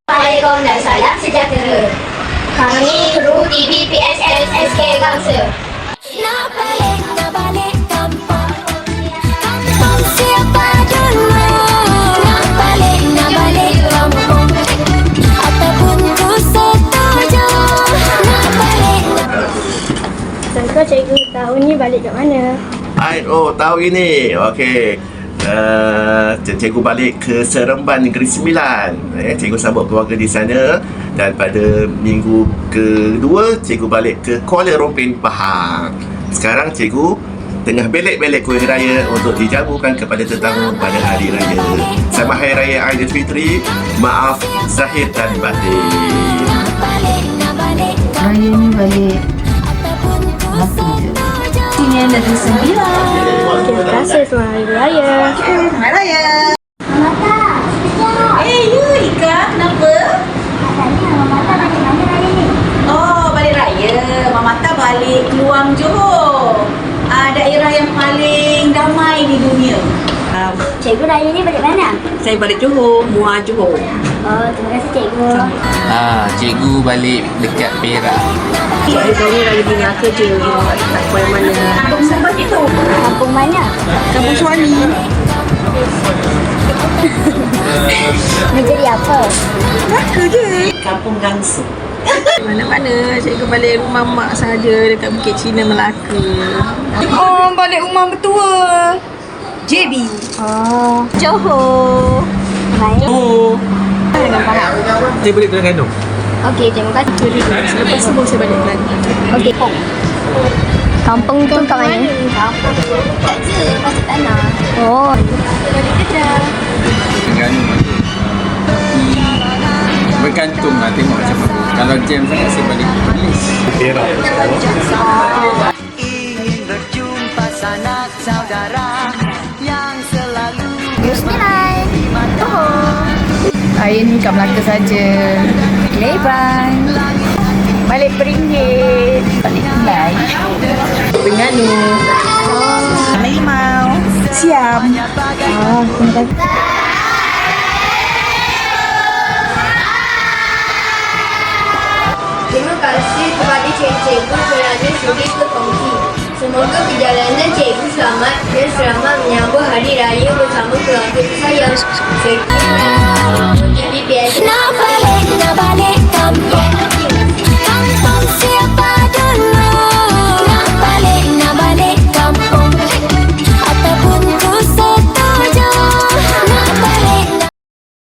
Assalamualaikum dan salam sejahtera. Kami kru TV PSS SK Gangsa. Nak balik kampung. Kampung siapa dulu? Nak balik kampung. Ataupun ku setuju. Nak balik. Sangka cikgu tahun ni balik kat mana? Tahun ini. Okey. Cikgu balik ke Seremban Negeri Sembilan. Cikgu sambut keluarga di sana. Dan pada minggu kedua, cikgu balik ke Kuala Rompin, Pahang. Sekarang cikgu tengah belek-belek kuih raya untuk dijamukan kepada tetamu pada hari raya. Selamat Hari Raya Aidilfitri. Maaf zahir dan batin. Raya ni balik masa je. Sini Negeri Sembilan. Terima kasih selamat hari raya. Selamat Raya. Mata, You Ika, kenapa? katanya Mata balik mana raya ni? Oh, balik raya. Mama Tak balik Keluang Johor. Daerah yang paling damai di dunia. Cikgu raya ni balik mana? Saya balik Johor, Muar Johor. Oh, terima kasih cikgu. Cikgu balik dekat Perak. Cikgu ni lagi tinggal kerja. Tak ke mana. Kampung Sembah itu. Kampung mana? Kampung Suami. Nak jadi apa? Melaka je. Kampung Gangsa. Mana-mana cikgu balik rumah mak sahaja dekat Bukit Cina, Melaka. Oh, balik rumah betua. JB. Oh, Johor. baik. Dengan Pahang. Saya balik Terengganu. Okey, terima kasih. Lepas subuh saya balik Kelantan. Okey. Kampung tu kat mana? Kampung tu kat je, pasal tanah. Oh. Balik kerja. Terengganu. Bergantung lah tengok macam mana. Kalau jam sangat saya balik Perlis. Perak. Ingin berjumpa sanak saudara yang selalu Bismillah. Raya ni kat Melaka saja. Leban. Balik Peringgit. Balik Kelai. Terengganu. Limau. Siam. Terima kasih. Terima kasih kepada cikgu kerana sudi berkongsi. Semoga perjalanan cikgu selamat dan selamat menyambut hari raya bersama keluarga saya. Sekian.